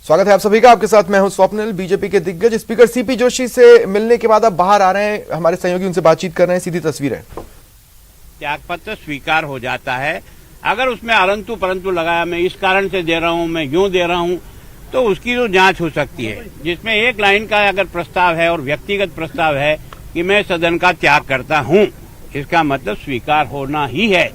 स्वागत है आप सभी का। आपके साथ मैं हूं स्वप्निल। बीजेपी के दिग्गज स्पीकर सीपी जोशी से मिलने के बाद अब बाहर आ रहे हैं, हमारे सहयोगी उनसे बातचीत कर रहे हैं। सीधी तस्वीर है। त्यागपत्र स्वीकार हो जाता है, अगर उसमें अरंतु परंतु लगाया, मैं इस कारण से दे रहा हूं, मैं यूं दे रहा हूं, तो उसकी तो जांच हो सकती है। जिसमें एक लाइन का अगर प्रस्ताव है और व्यक्तिगत प्रस्ताव है कि मैं सदन का त्याग करता हूं, इसका मतलब स्वीकार होना ही है।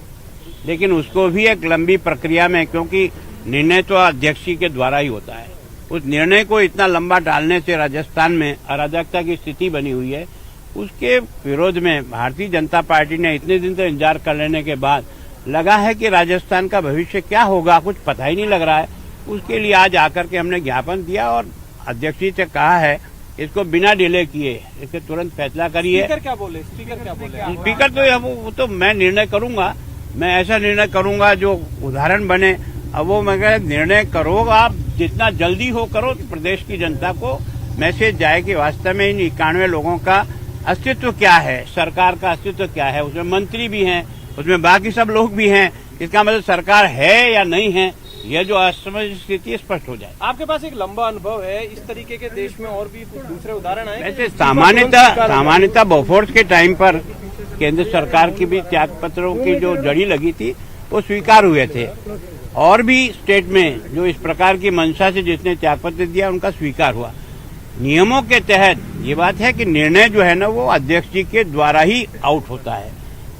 लेकिन उसको भी एक लंबी प्रक्रिया में, क्योंकि निर्णय तो अध्यक्ष के द्वारा ही होता है, उस निर्णय को इतना लंबा डालने से राजस्थान में अराजकता की स्थिति बनी हुई है। उसके विरोध में भारतीय जनता पार्टी ने इतने दिन तक इंतजार कर लेने के बाद लगा है कि राजस्थान का भविष्य क्या होगा कुछ पता ही नहीं लग रहा है। उसके लिए आज आकर के हमने ज्ञापन दिया और अध्यक्ष जी से कहा है इसको बिना डिले किए इसके तुरंत फैसला करिए। स्पीकर क्या बोले? स्पीकर तो वो तो मैं निर्णय करूंगा, मैं ऐसा निर्णय करूंगा जो उदाहरण बने। अब वो मैं निर्णय करो, आप जितना जल्दी हो करो, तो प्रदेश की जनता को मैसेज जाए कि वास्तव में इन 91 लोगों का अस्तित्व क्या है, सरकार का अस्तित्व क्या है। उसमें मंत्री भी हैं, उसमें बाकी सब लोग भी हैं। इसका मतलब सरकार है या नहीं है, यह जो असमंजस स्थिति स्पष्ट हो जाए। आपके पास एक लंबा अनुभव है, इस तरीके के देश में और भी कुछ दूसरे उदाहरण आए? वैसे सामान्यतः बोफोर्स के टाइम पर केंद्र सरकार की भी त्याग पत्रों की जो जड़ी लगी थी वो स्वीकार हुए थे, और भी स्टेट में जो इस प्रकार की मंशा से जिसने त्यागपत्र दिया उनका स्वीकार हुआ। नियमों के तहत ये बात है कि निर्णय जो है ना वो अध्यक्ष जी के द्वारा ही आउट होता है,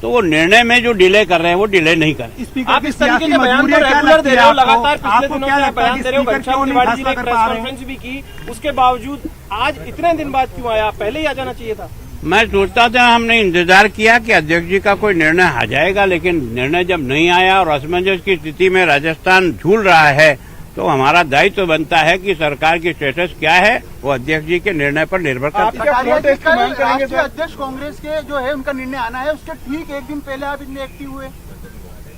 तो वो निर्णय में जो डिले कर रहे हैं वो डिले नहीं कर रहे। आप इस तरीके के बयान को रेगुलर दे रहे हो, लगातार पिछले दिनों में बयान दे रहे हो। घनश्याम तिवारी जी ने प्रेस कॉन्फ्रेंस भी की, उसके बावजूद आज इतने दिन बाद क्यों आया? पहले ही आ जाना चाहिए था। मैं सोचता था, हमने इंतजार किया कि अध्यक्ष जी का कोई निर्णय आ जाएगा, लेकिन निर्णय जब नहीं आया और असमंजस की स्थिति में राजस्थान झूल रहा है, तो हमारा दायित्व तो बनता है कि सरकार की स्टेटस क्या है वो अध्यक्ष जी के निर्णय पर निर्भर करता है। अध्यक्ष कांग्रेस के जो है उनका निर्णय आना है, उसके ठीक एक दिन पहले आप इतने एक्टिव हुए।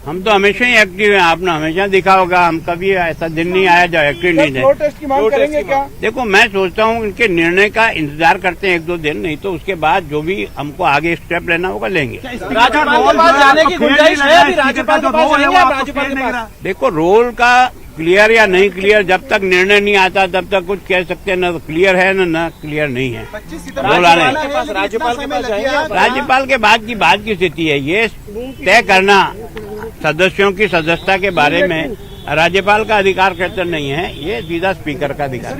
हम तो हमेशा ही एक्टिव हैं, आपने हमेशा देखा होगा। हम कभी ऐसा दिन नहीं आया जब एक्टिव नहीं है। प्रोटेस्ट की मांग करेंगे क्या? देखो, मैं सोचता हूँ इनके निर्णय का इंतजार करते हैं 1-2 दिन, नहीं तो उसके बाद जो भी हमको आगे स्टेप लेना होगा लेंगे। राज्यपाल के पास जाने की गुंजाइश है? अभी राज्यपाल के पास जाएंगे आप? राज्यपाल के पास देखो, रोल का क्लियर या नहीं क्लियर, जब तक निर्णय नहीं आता तब तक कुछ कह सकते हैं, न क्लियर है न क्लियर नहीं है। राज्यपाल के बाद की स्थिति है, ये तय करना सदस्यों की सदस्यता के बारे में राज्यपाल का अधिकार क्षेत्र नहीं है, ये सीधा स्पीकर का अधिकार।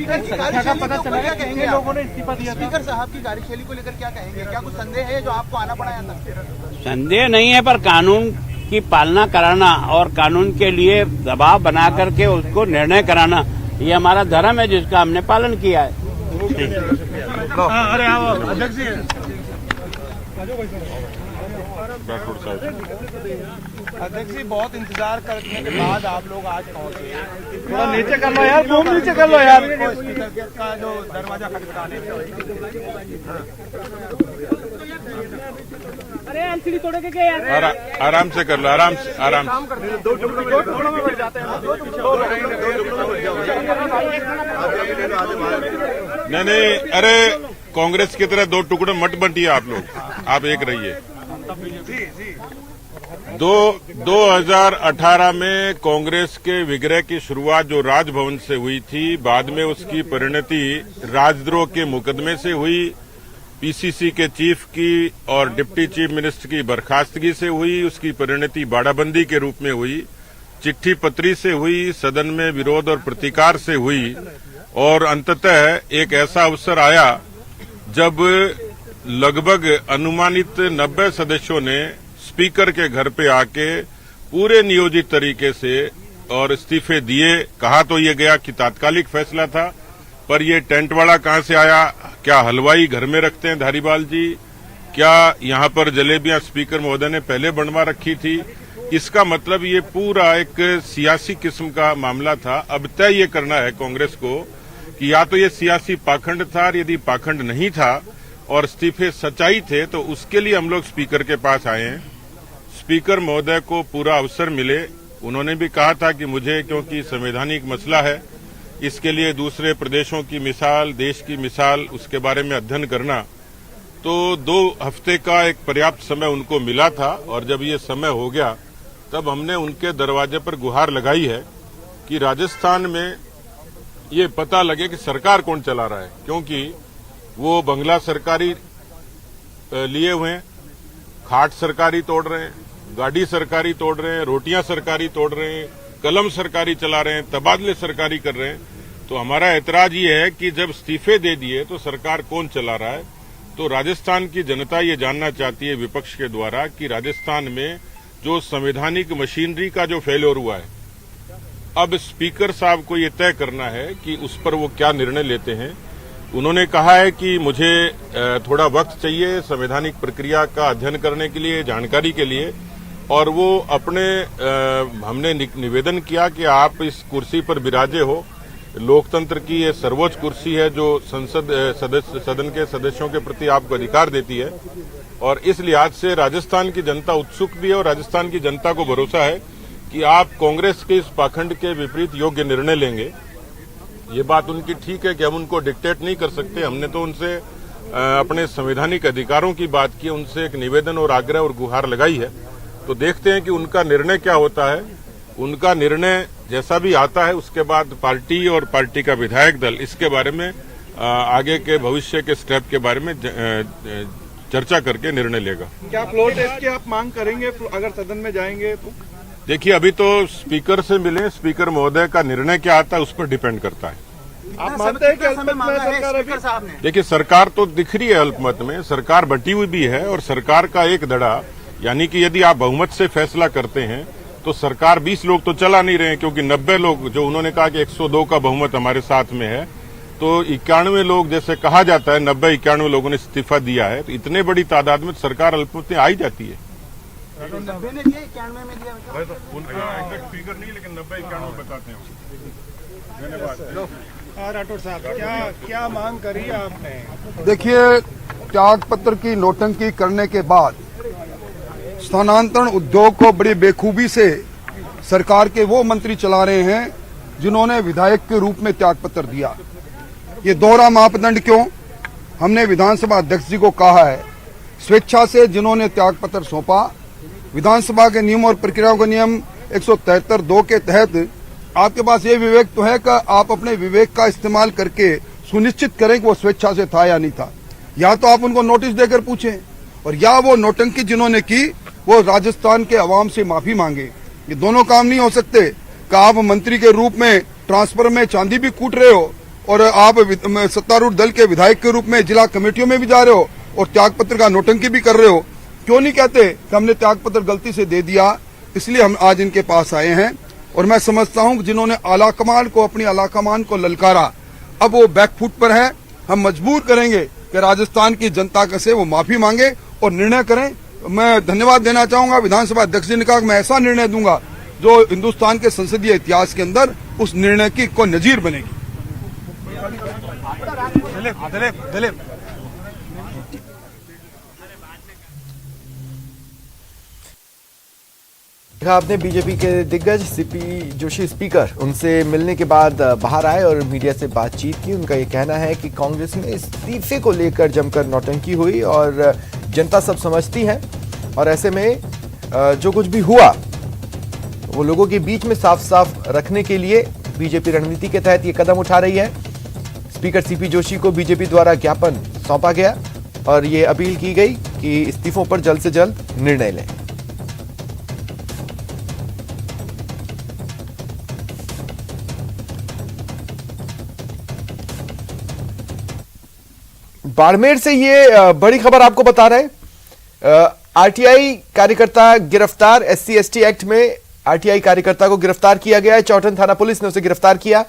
लोगों ने इस्तीफा दिया। स्पीकर साहब की कार्यशैली को लेकर क्या कहेंगे? क्या कुछ संदेह है जो आपको आना पड़ा यहाँ तक? संदेह नहीं है, पर कानून की पालना कराना और कानून के लिए दबाव बना करके उसको निर्णय कराना, ये हमारा धर्म है जिसका हमने पालन किया है। अध्यक्ष जी, बहुत इंतजार करने के बाद आप लोग आज पहुंचे। थोड़ा नीचे कर लो यार, तुम नीचे कर लो यार। स्पीकर का जो दरवाजा खटखटाने, अरे एलसीडी तोड़े के क्या यार? आराम से कर लो, आराम से। दो टुकड़ों में बढ़ जाते हैं। नहीं, अरे कांग्रेस की तरह 2 टुकड़े मत बंटिए आप लोग, आप एक रहिए। 2018 में कांग्रेस के विग्रह की शुरुआत जो राजभवन से हुई थी, बाद में उसकी परिणति राजद्रोह के मुकदमे से हुई, पीसीसी के चीफ की और डिप्टी चीफ मिनिस्टर की बर्खास्तगी से हुई, उसकी परिणति बाड़ाबंदी के रूप में हुई, चिट्ठी पत्री से हुई, सदन में विरोध और प्रतिकार से हुई, और अंततः एक ऐसा अवसर आया जब लगभग अनुमानित 90 सदस्यों ने स्पीकर के घर पे आके पूरे नियोजित तरीके से और इस्तीफे दिए। कहा तो ये गया कि तात्कालिक फैसला था, पर ये टेंट वाला कहां से आया? क्या हलवाई घर में रखते हैं धारीवाल जी? क्या यहाँ पर जलेबियां स्पीकर महोदय ने पहले बनवा रखी थी? इसका मतलब ये पूरा एक सियासी किस्म का मामला था। अब तय ये करना है कांग्रेस को कि या तो ये सियासी पाखंड था, और यदि पाखंड नहीं था और इस्तीफे सच्चाई थे, तो उसके लिए हम लोग स्पीकर के पास आए हैं। स्पीकर महोदय को पूरा अवसर मिले। उन्होंने भी कहा था कि मुझे, क्योंकि संवैधानिक मसला है, इसके लिए दूसरे प्रदेशों की मिसाल, देश की मिसाल, उसके बारे में अध्ययन करना, तो 2 हफ्ते का एक पर्याप्त समय उनको मिला था। और जब ये समय हो गया तब हमने उनके दरवाजे पर गुहार लगाई है कि राजस्थान में ये पता लगे कि सरकार कौन चला रहा है, क्योंकि वो बंगला सरकारी लिए हुए हैं, खाट सरकारी तोड़ रहे हैं, गाड़ी सरकारी तोड़ रहे हैं, रोटियां सरकारी तोड़ रहे हैं, कलम सरकारी चला रहे हैं, तबादले सरकारी कर रहे हैं। तो हमारा ऐतराज ये है कि जब इस्तीफे दे दिए तो सरकार कौन चला रहा है। तो राजस्थान की जनता ये जानना चाहती है विपक्ष के द्वारा कि राजस्थान में जो संवैधानिक मशीनरी का जो फेल्योर हुआ है, अब स्पीकर साहब को ये तय करना है कि उस पर वो क्या निर्णय लेते हैं। उन्होंने कहा है कि मुझे थोड़ा वक्त चाहिए संवैधानिक प्रक्रिया का अध्ययन करने के लिए, जानकारी के लिए, और वो अपने हमने निवेदन किया कि आप इस कुर्सी पर विराजे हो। लोकतंत्र की ये सर्वोच्च कुर्सी है जो सदन के सदस्यों के प्रति आपको अधिकार देती है, और इस लिहाज से राजस्थान की जनता उत्सुक भी है और राजस्थान की जनता को भरोसा है कि आप कांग्रेस के इस पाखंड के विपरीत योग्य निर्णय लेंगे। ये बात उनकी ठीक है कि हम उनको डिक्टेट नहीं कर सकते। हमने तो उनसे अपने संवैधानिक अधिकारों की बात की, उनसे एक निवेदन और आग्रह और गुहार लगाई है। तो देखते हैं कि उनका निर्णय क्या होता है। उनका निर्णय जैसा भी आता है उसके बाद पार्टी और पार्टी का विधायक दल इसके बारे में आगे के भविष्य के स्टेप के बारे में चर्चा करके निर्णय लेगा। क्या फ्लोर टेस्ट की आप मांग करेंगे अगर सदन में जाएंगे तो? देखिए, अभी तो स्पीकर से मिले, स्पीकर महोदय का निर्णय क्या आता है उस पर डिपेंड करता है। आप मानते हैं कि अल्पमत में सरकार अभी? देखिए, सरकार तो दिख रही है अल्पमत में, सरकार बटी हुई भी है, और सरकार का एक धड़ा, यानी कि यदि आप बहुमत से फैसला करते हैं तो सरकार 20 लोग तो चला नहीं रहे हैं, क्योंकि 90 लोग, जो उन्होंने कहा कि 102 का बहुमत हमारे साथ में है, तो 91 लोग, जैसे कहा जाता है 90-91 लोगों ने इस्तीफा दिया है, तो इतने बड़ी तादाद में सरकार अल्पमत में आई जाती है। 90 ने दिया, 91 में दिया, एग्जैक्ट फिगर नहीं, लेकिन 90-91 बताते हैं। धन्यवाद। राठौर साहब, क्या मांग करी आपने? देखिए, त्याग पत्र की नौटंकी करने के बाद स्थानांतरण उद्योग को बड़ी बेखूबी से सरकार के वो मंत्री चला रहे हैं जिन्होंने विधायक के रूप में त्याग पत्र दिया। ये दोहरा मापदंड क्यों? हमने विधानसभा अध्यक्ष जी को कहा है, स्वेच्छा से जिन्होंने त्याग पत्र सौंपा, विधानसभा के नियम और प्रक्रियाओं के नियम 173(2) के तहत आपके पास ये विवेक तो है कि आप अपने विवेक का इस्तेमाल करके सुनिश्चित करें कि वो स्वेच्छा से था या नहीं था। या तो आप उनको नोटिस देकर पूछें, और या वो नौटंकी जिन्होंने की वो राजस्थान के अवाम से माफी मांगे। ये दोनों काम नहीं हो सकते कि आप मंत्री के रूप में ट्रांसफर में चांदी भी कूट रहे हो और आप सत्तारूढ़ दल के विधायक के रूप में जिला कमेटियों में भी जा रहे हो और त्यागपत्र का नौटंकी भी कर रहे हो। क्यों नहीं कहते कि हमने त्यागपत्र गलती से दे दिया, इसलिए हम आज इनके पास आए हैं। और मैं समझता हूं कि जिन्होंने आलाकमान को, अपनी आलाकमान को ललकारा, अब वो बैकफुट पर है। हम मजबूर करेंगे कि राजस्थान की जनता से वो माफी मांगे और निर्णय करें। मैं धन्यवाद देना चाहूंगा विधानसभा अध्यक्ष जी ने कहा कि मैं ऐसा निर्णय दूंगा जो हिंदुस्तान के संसदीय इतिहास के अंदर उस निर्णय की कोई नजीर बनेगी। दिलीप आपने बीजेपी के दिग्गज सीपी जोशी स्पीकर उनसे मिलने के बाद बाहर आए और मीडिया से बातचीत की। उनका ये कहना है कि कांग्रेस में इस्तीफे को लेकर जमकर नौटंकी हुई और जनता सब समझती है, और ऐसे में जो कुछ भी हुआ वो लोगों के बीच में साफ साफ रखने के लिए बीजेपी रणनीति के तहत ये कदम उठा रही है। स्पीकर सीपी जोशी को बीजेपी द्वारा ज्ञापन सौंपा गया और ये अपील की गई कि इस्तीफों पर जल्द से जल्द निर्णय लें। बाड़मेर से ये बड़ी खबर आपको बता रहे हैं। आरटीआई कार्यकर्ता गिरफ्तार, SC/ST एक्ट में आरटीआई कार्यकर्ता को गिरफ्तार किया गया है। चौटन थाना पुलिस ने उसे गिरफ्तार किया।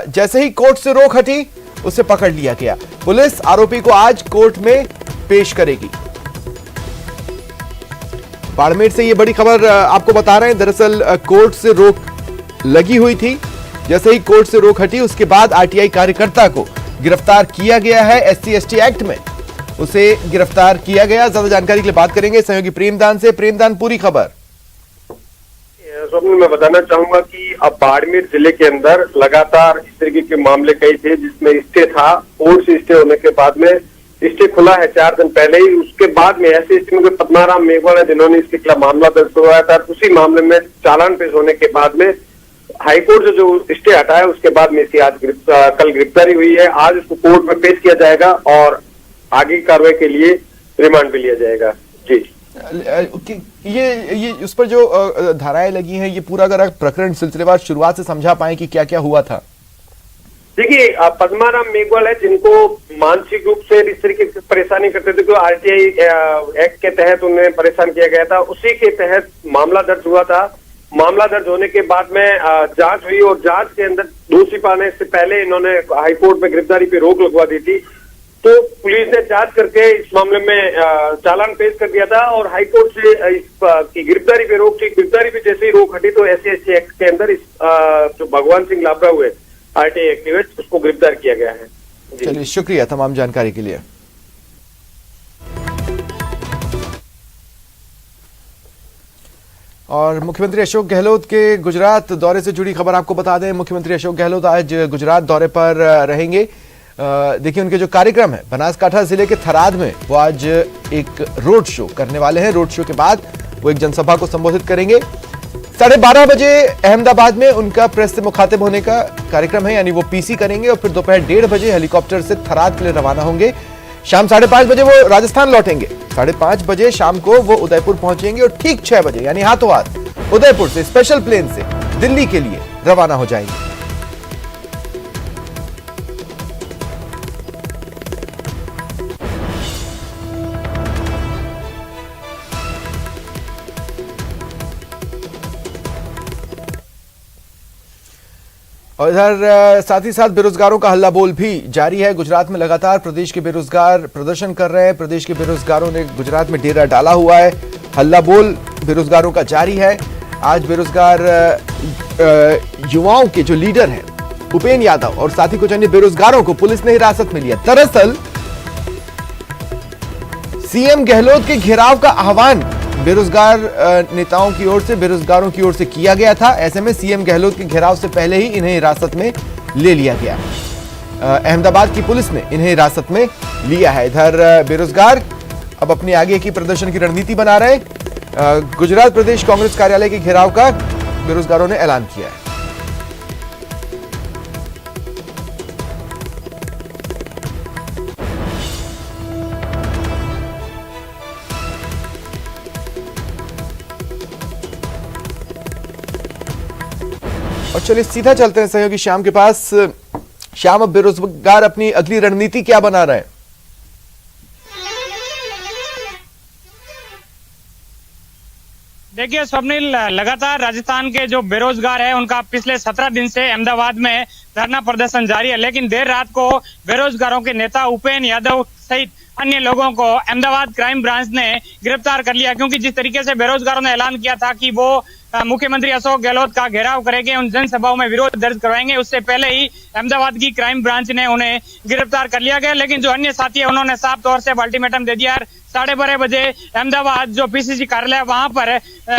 जैसे ही कोर्ट से रोक हटी उसे पकड़ लिया गया। पुलिस आरोपी को आज कोर्ट में पेश करेगी। बाड़मेर से ये बड़ी खबर आपको बता रहे हैं। दरअसल कोर्ट से रोक लगी हुई थी, जैसे ही कोर्ट से रोक हटी उसके बाद आरटीआई कार्यकर्ता को गिरफ्तार किया गया है। SC/ST एक्ट में उसे गिरफ्तार किया गया। ज्यादा जानकारी के लिए बात करेंगे सहयोगी प्रेमदान से। प्रेमदान, पूरी खबर। स्वप्न, मैं बताना चाहूंगा कि अब बाड़मेर जिले के अंदर लगातार इस तरीके के मामले कई थे जिसमें स्टे था। कोर्ट से स्टे होने के बाद में स्टे खुला है 4 दिन पहले ही। उसके बाद में ऐसे स्टे में पद्माराम मेघवाल है जिन्होंने इसके खिलाफ मामला दर्ज करवाया था। उसी मामले में चालान पेश होने के बाद में हाईकोर्ट से जो स्टे हटाया उसके बाद में इसकी आज कल गिरफ्तारी हुई है। आज इसको कोर्ट में पेश किया जाएगा और आगे की कार्रवाई के लिए रिमांड पे लिया जाएगा। जी ये उस पर जो धाराएं लगी हैं, ये पूरा अगर प्रकरण सिलसिलेवार शुरुआत से समझा पाए कि क्या क्या हुआ था। देखिए, पद्माराम मेघवाल है जिनको मानसिक रूप से इस तरीके की परेशानी करते थे, आरटीआई एक्ट के तहत उन्हें परेशान किया गया था, उसी के तहत मामला दर्ज हुआ था। मामला दर्ज होने के बाद में जांच हुई और जांच के अंदर दोषी पाने से पहले इन्होंने हाईकोर्ट में गिरफ्तारी पे रोक लगवा दी थी। तो पुलिस ने जांच करके इस मामले में चालान पेश कर दिया था और हाईकोर्ट से इसकी गिरफ्तारी पे रोक थी। गिरफ्तारी पे जैसे ही रोक हटी तो SC/ST एक्ट के अंदर इस जो भगवान सिंह लाबरा हुए आरटीआई एक्टिविस्ट, उसको गिरफ्तार किया गया है। चलिए, शुक्रिया तमाम जानकारी के लिए। और मुख्यमंत्री अशोक गहलोत के गुजरात दौरे से जुड़ी खबर आपको बता दें। मुख्यमंत्री अशोक गहलोत आज गुजरात दौरे पर रहेंगे। देखिए, उनके जो कार्यक्रम है बनासकांठा जिले के थराद में, वो आज एक रोड शो करने वाले हैं। रोड शो के बाद वो एक जनसभा को संबोधित करेंगे। 12:30 बजे अहमदाबाद में उनका प्रेस से मुखातिब होने का कार्यक्रम है, यानी वो PC करेंगे और फिर दोपहर 1:30 बजे हेलीकॉप्टर से थराद के लिए रवाना होंगे। शाम 5:30 बजे वो राजस्थान लौटेंगे। 5:30 बजे शाम को वो उदयपुर पहुंचेंगे और ठीक 6 बजे यानी हाथों हाथ उदयपुर से स्पेशल प्लेन से दिल्ली के लिए रवाना हो जाएंगे। और इधर साथ ही साथ बेरोजगारों का हल्ला बोल भी जारी है। गुजरात में लगातार प्रदेश के बेरोजगार प्रदर्शन कर रहे हैं। प्रदेश के बेरोजगारों ने गुजरात में डेरा डाला हुआ है। हल्ला बोल बेरोजगारों का जारी है। आज बेरोजगार युवाओं के जो लीडर हैं उपेंद्र यादव और साथ ही कुछ अन्य बेरोजगारों को पुलिस ने हिरासत में लिया। दरअसल CM गहलोत के घेराव का आह्वान बेरोजगार नेताओं की ओर से, बेरोजगारों की ओर से किया गया था। ऐसे में CM गहलोत के घेराव से पहले ही इन्हें हिरासत में ले लिया गया। अहमदाबाद की पुलिस ने इन्हें हिरासत में लिया है। इधर बेरोजगार अब अपनी आगे की प्रदर्शन की रणनीति बना रहे हैं। गुजरात प्रदेश कांग्रेस कार्यालय के घेराव का बेरोजगारों ने ऐलान किया है। और चलिए सीधा चलते हैं सहयोगी श्याम के पास। श्याम, अब बेरोजगार अपनी अगली रणनीति क्या बना रहे हैं? देखिए स्वप्निल, लगातार राजस्थान के जो बेरोजगार है उनका पिछले 17 दिन से अहमदाबाद में धरना प्रदर्शन जारी है। लेकिन देर रात को बेरोजगारों के नेता उपेंद्र यादव सहित अन्य लोगों को अहमदाबाद क्राइम ब्रांच ने गिरफ्तार कर लिया, क्योंकि जिस तरीके से बेरोजगारों ने ऐलान किया था कि वो मुख्यमंत्री अशोक गहलोत का घेराव करेंगे, उन जनसभाओं में विरोध दर्ज करवाएंगे, उससे पहले ही अहमदाबाद की क्राइम ब्रांच ने उन्हें गिरफ्तार कर लिया गया। लेकिन जो अन्य साथी है उन्होंने साफ तौर से अल्टीमेटम दे दिया। 12:30 बजे अहमदाबाद जो PCC कार्यालय वहां पर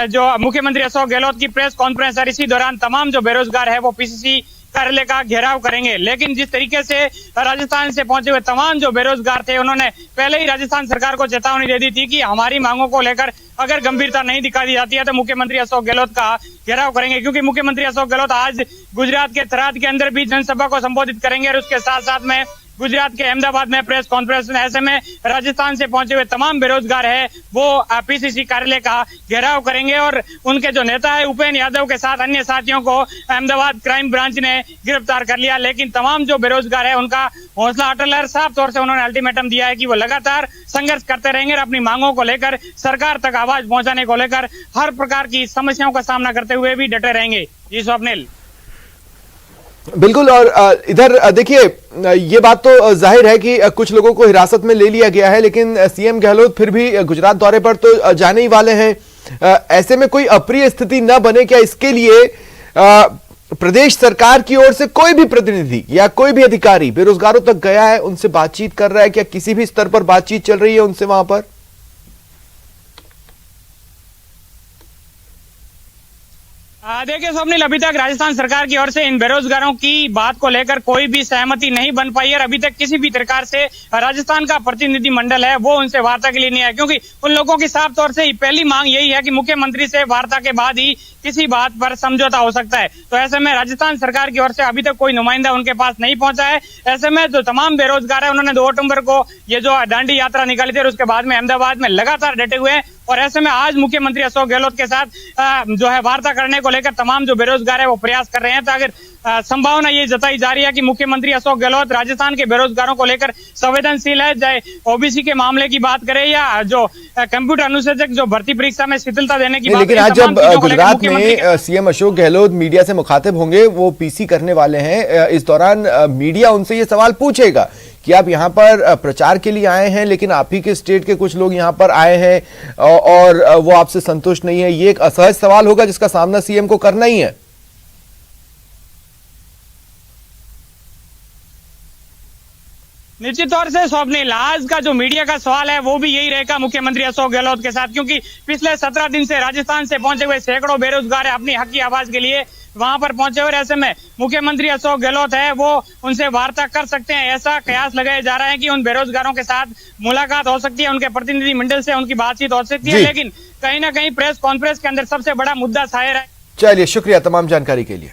जो मुख्यमंत्री अशोक गहलोत की प्रेस कॉन्फ्रेंस है, इसी दौरान तमाम जो बेरोजगार है वो PCC कार्यालय का घेराव करेंगे। लेकिन जिस तरीके से राजस्थान से पहुंचे हुए तमाम जो बेरोजगार थे उन्होंने पहले ही राजस्थान सरकार को चेतावनी दे दी थी कि हमारी मांगों को लेकर अगर गंभीरता नहीं दिखा दी जाती है तो मुख्यमंत्री अशोक गहलोत का घेराव करेंगे। क्योंकि मुख्यमंत्री अशोक गहलोत आज गुजरात के थराद के अंदर भी जनसभा को संबोधित करेंगे और उसके साथ साथ में गुजरात के अहमदाबाद में प्रेस कॉन्फ्रेंस में। ऐसे में राजस्थान से पहुंचे हुए तमाम बेरोजगार है वो PCC कार्यालय का घेराव करेंगे और उनके जो नेता है उपेंद्र यादव के साथ अन्य साथियों को अहमदाबाद क्राइम ब्रांच ने गिरफ्तार कर लिया। लेकिन तमाम जो बेरोजगार है उनका हौसला अटल है। साफ तौर से उन्होंने अल्टीमेटम दिया है कि वो लगातार संघर्ष करते रहेंगे और अपनी मांगों को लेकर, सरकार तक आवाज पहुंचाने को लेकर हर प्रकार की समस्याओं का सामना करते हुए भी डटे रहेंगे। जी स्वप्निल। बिल्कुल। और इधर देखिए, ये बात तो जाहिर है कि कुछ लोगों को हिरासत में ले लिया गया है, लेकिन CM गहलोत फिर भी गुजरात दौरे पर तो जाने ही वाले हैं। ऐसे में कोई अप्रिय स्थिति न बने, क्या इसके लिए प्रदेश सरकार की ओर से कोई भी प्रतिनिधि या कोई भी अधिकारी बेरोजगारों तक गया है, उनसे बातचीत कर रहा है? क्या किसी भी स्तर पर बातचीत चल रही है उनसे वहां पर? देखिए स्वप्निल, अभी तक राजस्थान सरकार की ओर से इन बेरोजगारों की बात को लेकर कोई भी सहमति नहीं बन पाई है। अभी तक किसी भी प्रकार से राजस्थान का प्रतिनिधि मंडल है वो उनसे वार्ता के लिए नहीं आया, क्योंकि उन लोगों की साफ तौर से पहली मांग यही है कि मुख्यमंत्री से वार्ता के बाद ही किसी बात पर समझौता हो सकता है। तो ऐसे में राजस्थान सरकार की ओर से अभी तक कोई नुमाइंदा उनके पास नहीं पहुंचा है। ऐसे में जो तमाम बेरोजगार है उन्होंने 2 अक्टूबर को ये जो दांडी यात्रा निकाली थी और उसके बाद में अहमदाबाद में लगातार डटे हुए हैं। और ऐसे में आज मुख्यमंत्री अशोक गहलोत के साथ जो है वार्ता करने को लेकर तमाम जो बेरोजगार है वो प्रयास कर रहे हैं। तो अगर संभावना ये जताई जा रही है कि मुख्यमंत्री अशोक गहलोत राजस्थान के बेरोजगारों को लेकर संवेदनशील है, चाहे ओबीसी के मामले की बात करें या जो कंप्यूटर अनुसूचक जो भर्ती परीक्षा में शिथिलता देने की बात। लेकिन आज जब गुजरात में सीएम अशोक गहलोत मीडिया से मुखातिब होंगे, वो पीसी करने वाले हैं, इस दौरान मीडिया उनसे ये सवाल पूछेगा कि आप यहाँ पर प्रचार के लिए आए हैं, लेकिन आप ही के स्टेट के कुछ लोग यहाँ पर आए हैं और वो आपसे संतुष्ट नहीं है। ये एक असहज सवाल होगा जिसका सामना सीएम को करना ही है। निश्चित तौर से स्वप्निल, आज का जो मीडिया का सवाल है वो भी यही रहेगा मुख्यमंत्री अशोक गहलोत के साथ, क्योंकि पिछले 17 दिन से राजस्थान से पहुंचे हुए सैकड़ों बेरोजगार अपनी हक की आवाज के लिए वहां पर पहुंचे हुए। ऐसे में मुख्यमंत्री अशोक गहलोत है वो उनसे वार्ता कर सकते हैं। ऐसा कयास लगाया जा रहा है कि उन बेरोजगारों के साथ मुलाकात हो सकती है, उनके प्रतिनिधि मंडल से उनकी बातचीत हो सकती है, लेकिन कहीं ना कहीं प्रेस कॉन्फ्रेंस के अंदर सबसे बड़ा मुद्दा शायर है। चलिए, शुक्रिया तमाम जानकारी के लिए।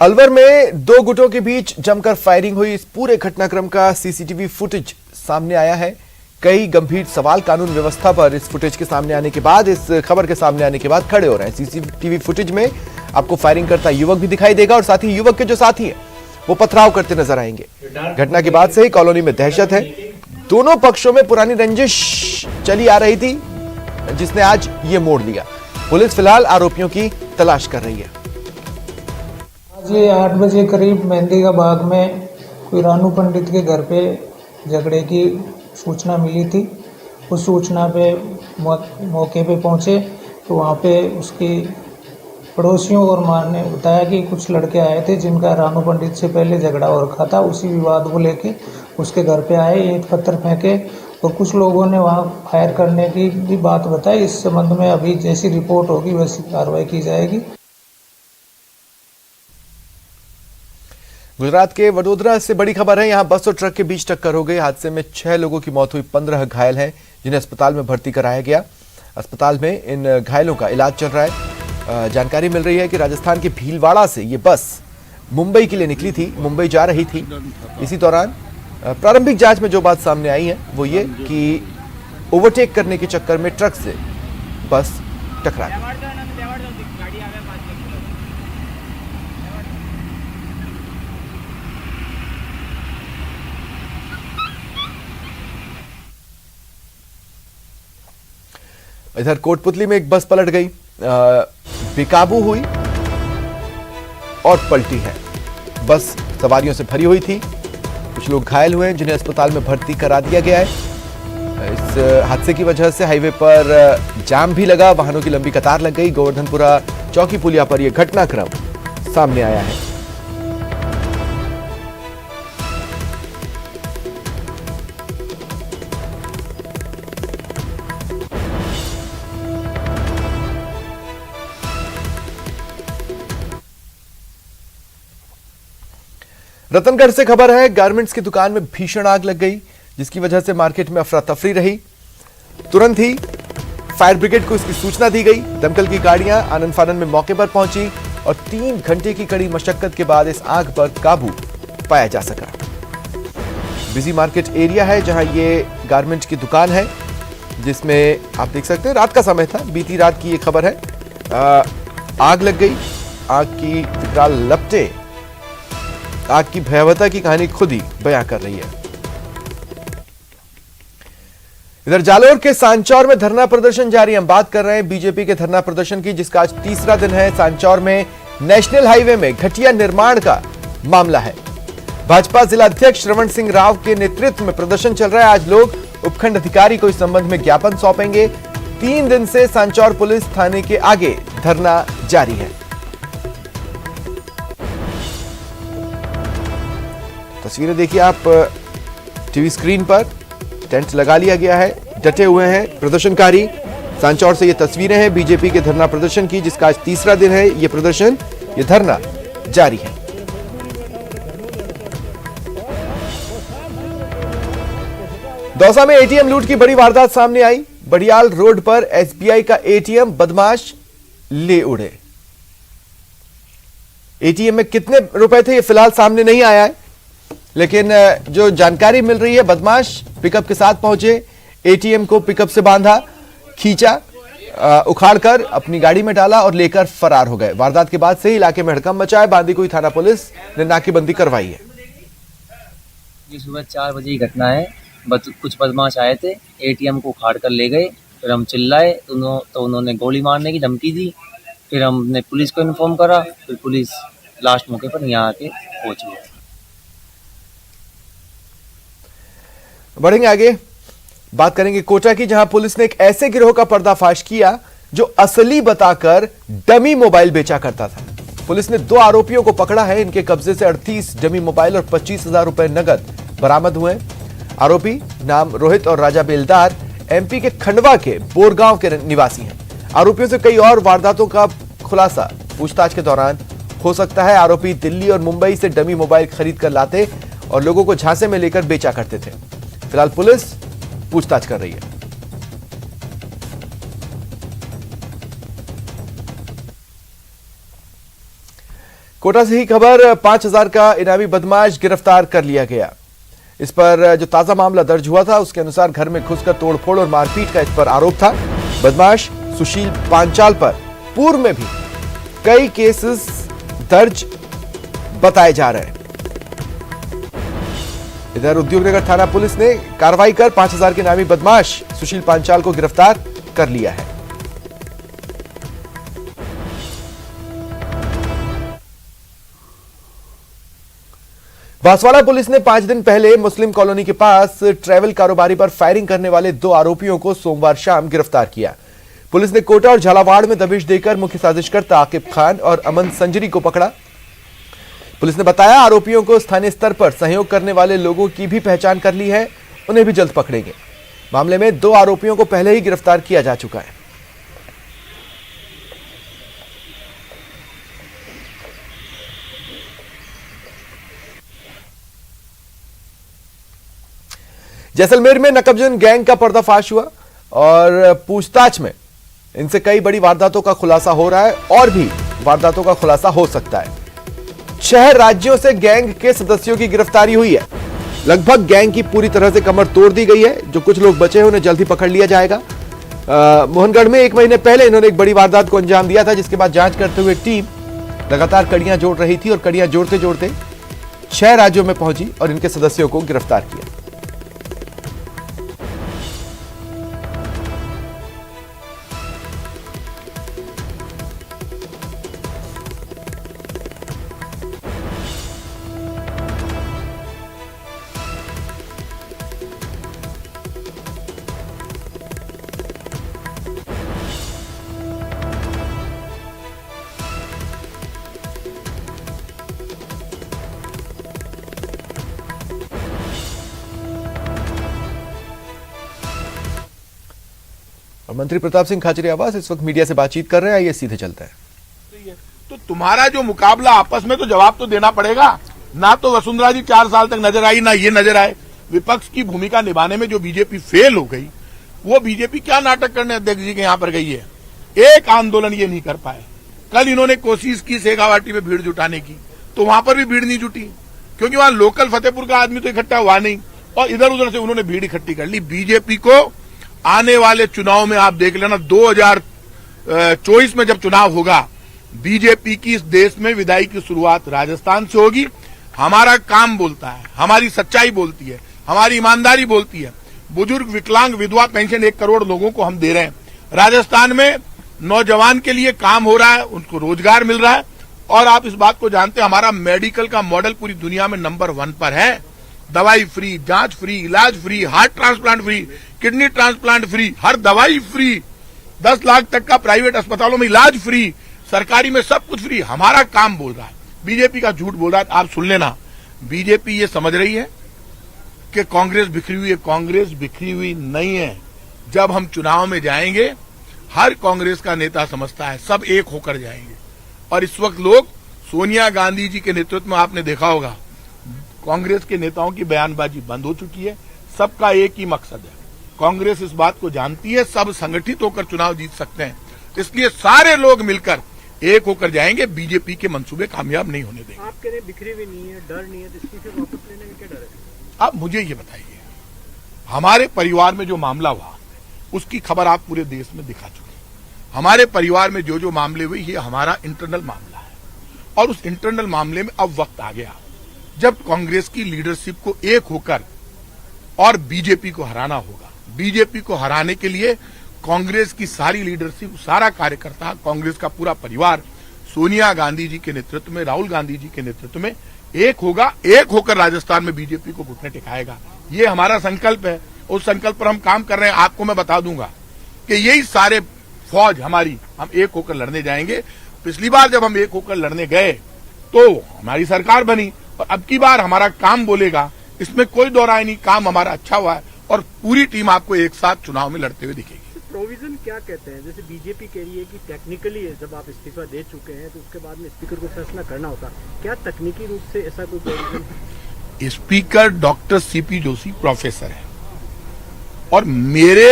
अलवर में 2 गुटों के बीच जमकर फायरिंग हुई, इस पूरे घटनाक्रम का सीसीटीवी फुटेज सामने आया है। कई गंभीर सवाल कानून व्यवस्था पर इस फुटेज के सामने आने के बाद, इस खबर के सामने आने के बाद खड़े हो रहे हैं। सीसीटीवी फुटेज में आपको फायरिंग करता युवक भी दिखाई देगा और साथ ही युवक के जो साथी हैं वो पथराव करते नजर आएंगे। घटना के बाद से ही कॉलोनी में दहशत है। दोनों पक्षों में पुरानी रंजिश चली आ रही थी जिसने आज ये मोड़ लिया। पुलिस फिलहाल आरोपियों की तलाश कर रही है। आज 8 बजे करीब मेहंदी का बाग में कोई रानू पंडित के घर पे झगड़े की सूचना मिली थी। उस सूचना पे मौके पे पहुंचे तो वहाँ पे उसकी पड़ोसियों और मां ने बताया कि कुछ लड़के आए थे जिनका रानू पंडित से पहले झगड़ा हो रखा था। उसी विवाद को लेके उसके घर पे आए, ईंट पत्थर फेंके और कुछ लोगों ने वहाँ फायर करने की भी बात बताई। इस संबंध में अभी जैसी रिपोर्ट होगी वैसी कार्रवाई की जाएगी। गुजरात के वडोदरा से बड़ी खबर है। यहां बस और ट्रक के बीच टक्कर हो गई। हादसे में 6 लोगों की मौत हुई, 15 घायल हैं जिन्हें अस्पताल में भर्ती कराया गया। अस्पताल में इन घायलों का इलाज चल रहा है। जानकारी मिल रही है कि राजस्थान के भीलवाड़ा से ये बस मुंबई के लिए निकली थी, मुंबई जा रही थी। इसी दौरान प्रारंभिक जांच में जो बात सामने आई है वो ये कि ओवरटेक करने के चक्कर में ट्रक से बस टकरा गई। इधर कोटपुतली में एक बस पलट गई, बेकाबू हुई और पलटी है। बस सवारियों से भरी हुई थी, कुछ लोग घायल हुए जिन्हें अस्पताल में भर्ती करा दिया गया है। इस हादसे की वजह से हाईवे पर जाम भी लगा, वाहनों की लंबी कतार लग गई। गोवर्धनपुरा चौकी पुलिया पर यह घटनाक्रम सामने आया है। रतनगढ़ से खबर है, गारमेंट्स की दुकान में भीषण आग लग गई जिसकी वजह से मार्केट में अफरा तफरी रही। तुरंत ही फायर ब्रिगेड को इसकी सूचना दी गई। दमकल की गाड़ियां आनन फानन में मौके पर पहुंची और 3 घंटे की कड़ी मशक्कत के बाद इस आग पर काबू पाया जा सका। बिजी मार्केट एरिया है जहां ये गारमेंट्स की दुकान है, जिसमें आप देख सकते हैं रात का समय था, बीती रात की ये खबर है। आग लग गई, आग की विकराल लपटें आग की भयावहता की कहानी खुद ही बयां कर रही है। इधर जालोर के सांचौर में धरना प्रदर्शन जारी। हम बात कर रहे हैं बीजेपी के धरना प्रदर्शन की, जिसका आज 3रा दिन है। सांचौर में नेशनल हाईवे में घटिया निर्माण का मामला है। भाजपा जिला अध्यक्ष श्रवण सिंह राव के नेतृत्व में प्रदर्शन चल रहा है। आज लोग उपखंड अधिकारी को इस संबंध में ज्ञापन सौंपेंगे। 3 दिन से सांचौर पुलिस थाने के आगे धरना जारी है। तस्वीरें देखिए आप टीवी स्क्रीन पर। टेंट लगा लिया गया है, डटे हुए हैं प्रदर्शनकारी। सांचौर से ये तस्वीरें हैं बीजेपी के धरना प्रदर्शन की, जिसका आज 3रा दिन है। ये प्रदर्शन, ये धरना जारी है। दौसा में एटीएम लूट की बड़ी वारदात सामने आई। बड़ियाल रोड पर एसबीआई का एटीएम बदमाश ले उड़े। एटीएम में कितने रुपए थे ये फिलहाल सामने नहीं आया है, लेकिन जो जानकारी मिल रही है, बदमाश पिकअप के साथ पहुंचे, एटीएम को पिकअप से बांधा, खींचा, उखाड़कर अपनी गाड़ी में डाला और लेकर फरार हो गए। वारदात के बाद से ही इलाके में हड़कंप मचा है। बांदीकुई थाना पुलिस ने नाकेबंदी करवाई है। ये सुबह 4 बजे की घटना है। कुछ बदमाश आए थे, एटीएम को उखाड़ कर ले गए। फिर हम चिल्लाए तो उन्होंने गोली मारने की धमकी दी। फिर हमने पुलिस को इन्फॉर्म करा। फिर पुलिस लास्ट मौके पर यहाँ आके पहुंच गई। बढ़ेंगे आगे, बात करेंगे कोटा की, जहां पुलिस ने एक ऐसे गिरोह का पर्दाफाश किया जो असली बताकर डमी मोबाइल बेचा करता था। पुलिस ने 2 आरोपियों को पकड़ा है। इनके कब्जे से 38 डमी मोबाइल और 25,000 रुपए नगद बरामद हुए। आरोपी नाम रोहित और राजा बेलदार एमपी के खंडवा के बोरगांव के निवासी हैं। आरोपियों से कई और वारदातों का खुलासा पूछताछ के दौरान हो सकता है। आरोपी दिल्ली और मुंबई से डमी मोबाइल खरीद कर लाते और लोगों को झांसे में लेकर बेचा करते थे। फिलहाल पुलिस पूछताछ कर रही है। कोटा से ही खबर, 5,000 का इनामी बदमाश गिरफ्तार कर लिया गया। इस पर जो ताजा मामला दर्ज हुआ था उसके अनुसार घर में घुसकर तोड़फोड़ और मारपीट का इस पर आरोप था। बदमाश सुशील पांचाल पर पूर्व में भी कई केसेस दर्ज बताए जा रहे हैं। इधर उद्योगनगर थाना पुलिस ने कार्रवाई कर 5,000 के नामी बदमाश सुशील पांचाल को गिरफ्तार कर लिया है। बांसवाड़ा पुलिस ने 5 दिन पहले मुस्लिम कॉलोनी के पास ट्रैवल कारोबारी पर फायरिंग करने वाले 2 आरोपियों को सोमवार शाम गिरफ्तार किया। पुलिस ने कोटा और झालावाड़ में दबिश देकर मुख्य साजिशकर्ता आकिब खान और अमन संजरी को पकड़ा। पुलिस ने बताया आरोपियों को स्थानीय स्तर पर सहयोग करने वाले लोगों की भी पहचान कर ली है, उन्हें भी जल्द पकड़ेंगे। मामले में 2 आरोपियों को पहले ही गिरफ्तार किया जा चुका है। जैसलमेर में नकबजन गैंग का पर्दाफाश हुआ और पूछताछ में इनसे कई बड़ी वारदातों का खुलासा हो रहा है और भी वारदातों का खुलासा हो सकता है। 6 राज्यों से गैंग के सदस्यों की गिरफ्तारी हुई है। लगभग गैंग की पूरी तरह से कमर तोड़ दी गई है। जो कुछ लोग बचे हैं उन्हें जल्द ही पकड़ लिया जाएगा। मोहनगढ़ में 1 महीने पहले इन्होंने एक बड़ी वारदात को अंजाम दिया था, जिसके बाद जांच करते हुए टीम लगातार कड़ियां जोड़ रही थी और कड़ियां जोड़ते जोड़ते 6 राज्यों में पहुंची और इनके सदस्यों को गिरफ्तार किया। और मंत्री प्रताप सिंह खाचरियावास इस वक्त मीडिया से बातचीत कर रहे हैं। आइए सीधे चलते हैं। तो तुम्हारा जो मुकाबला आपस में, तो जवाब तो देना पड़ेगा ना। तो वसुंधरा जी 4 साल तक नजर आई, ना ये नजर आए। विपक्ष की भूमिका निभाने में जो बीजेपी फेल हो गई, वो बीजेपी क्या नाटक करने अध्यक्ष जी के यहां पर गई है। एक आंदोलन ये नहीं कर पाए। कल इन्होंने कोशिश की शेखावाटी में भीड़ जुटाने की, तो वहां पर भी भीड़ नहीं जुटी, क्योंकि वहां लोकल फतेहपुर का आदमी तो इकट्ठा हुआ नहीं और इधर उधर से उन्होंने भीड़ इकट्ठी कर ली। बीजेपी को आने वाले चुनाव में आप देख लेना, 2024 में जब चुनाव होगा, बीजेपी की इस देश में विदाई की शुरुआत राजस्थान से होगी। हमारा काम बोलता है, हमारी सच्चाई बोलती है, हमारी ईमानदारी बोलती है। बुजुर्ग, विकलांग, विधवा पेंशन 1 करोड़ लोगों को हम दे रहे हैं। राजस्थान में नौजवान के लिए काम हो रहा है, उनको रोजगार मिल रहा है। और आप इस बात को जानते हैं, हमारा मेडिकल का मॉडल पूरी दुनिया में नंबर 1 पर है। दवाई फ्री, जांच फ्री, इलाज free, heart transplant free, kidney transplant free, हर दवाई फ्री, 10 लाख तक का प्राइवेट अस्पतालों में इलाज फ्री, सरकारी में सब कुछ फ्री। हमारा काम बोल रहा है, बीजेपी का झूठ बोल रहा है। आप सुन लेना, बीजेपी ये समझ रही है कि कांग्रेस बिखरी हुई है। कांग्रेस बिखरी हुई नहीं है। जब हम चुनाव में जाएंगे, हर कांग्रेस का नेता समझता है सब एक होकर जाएंगे। और इस वक्त लोग, सोनिया गांधी जी के नेतृत्व में आपने देखा होगा, कांग्रेस के नेताओं की बयानबाजी बंद हो चुकी है। सबका एक ही मकसद है। कांग्रेस इस बात को जानती है, सब संगठित होकर चुनाव जीत सकते हैं। इसलिए सारे लोग मिलकर एक होकर जाएंगे, बीजेपी के मंसूबे कामयाब नहीं होने देंगे। आप कह रहे बिखरी हुई नहीं है, डर नहीं है, तो इस्तीफे वापस लेने में क्या डर है? आप मुझे ये बताइए, हमारे परिवार में जो मामला हुआ उसकी खबर आप पूरे देश में दिखा चुके हैं। हमारे परिवार में जो जो मामले हुए ये हमारा इंटरनल मामला है, और उस इंटरनल मामले में अब वक्त आ गया जब कांग्रेस की लीडरशिप को एक होकर और बीजेपी को हराना होगा। बीजेपी को हराने के लिए कांग्रेस की सारी लीडरशिप, सारा कार्यकर्ता, कांग्रेस का पूरा परिवार सोनिया गांधी जी के नेतृत्व में, राहुल गांधी जी के नेतृत्व में एक होगा, एक होकर राजस्थान में बीजेपी को घुटने टिकाएगा। ये हमारा संकल्प है, उस संकल्प पर हम काम कर रहे हैं। आपको मैं बता दूंगा कि यही सारे फौज हमारी, हम एक होकर लड़ने जाएंगे। पिछली बार जब हम एक होकर लड़ने गए तो हमारी सरकार बनी, और अब की बार हमारा काम बोलेगा, इसमें कोई दो राय नहीं। काम हमारा अच्छा हुआ है और पूरी टीम आपको एक साथ चुनाव में लड़ते हुए दिखेगी। प्रोविजन क्या कहते हैं? जैसे बीजेपी कह रही है कि टेक्निकली जब आप इस्तीफा दे चुके हैं तो उसके बाद में स्पीकर को फैसला करना होता, क्या तकनीकी रूप से ऐसा कोई प्रोविजन है? Speaker doctor CP Joshi professor है, और मेरे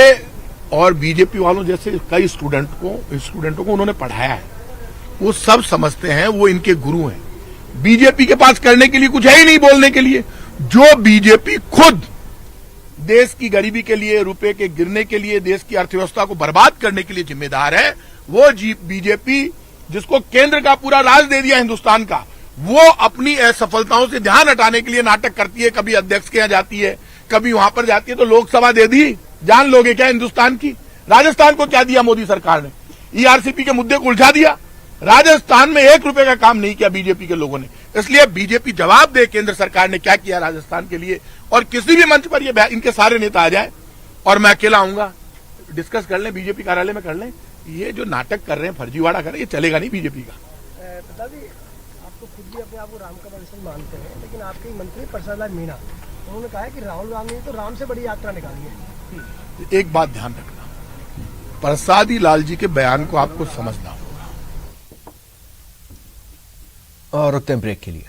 और बीजेपी वालों जैसे कई स्टूडेंटों को उन्होंने पढ़ाया है। वो सब समझते हैं, वो इनके गुरु हैं। बीजेपी के पास करने के लिए कुछ है ही नहीं बोलने के लिए। जो बीजेपी खुद देश की गरीबी के लिए, रुपए के गिरने के लिए, देश की अर्थव्यवस्था को बर्बाद करने के लिए जिम्मेदार है, वो बीजेपी जिसको केंद्र का पूरा राज दे दिया हिंदुस्तान का, वो अपनी असफलताओं से ध्यान हटाने के लिए नाटक करती है। कभी अध्यक्ष के यहाँ जाती है, कभी वहां पर जाती है। तो लोकसभा दे दी, जान लोगे क्या हिंदुस्तान की? राजस्थान को क्या दिया मोदी सरकार ने? ईआरसीपी के मुद्दे को उलझा दिया। राजस्थान में 1 रुपए का काम नहीं किया बीजेपी के लोगों ने। इसलिए बीजेपी जवाब दे केंद्र सरकार ने क्या किया राजस्थान के लिए, और किसी भी मंच पर ये इनके सारे नेता आ जाए और मैं अकेला आऊंगा, डिस्कस कर लें, बीजेपी कार्यालय में कर लें। ये जो नाटक कर रहे हैं, फर्जीवाड़ा कर रहे हैं, ये चलेगा नहीं बीजेपी का। पिताजी, आप तो खुद भी अपने आप को राम का वंशज मानते हैं, लेकिन आपके मंत्री प्रसाद लाल मीणा, उन्होंने कहा है कि राहुल गांधी ने तो राम से बड़ी यात्रा निकाली है। एक बात ध्यान रखना, प्रसादी लाल जी के बयान को आपको समझना होगा। और रुकते हैं ब्रेक के लिए।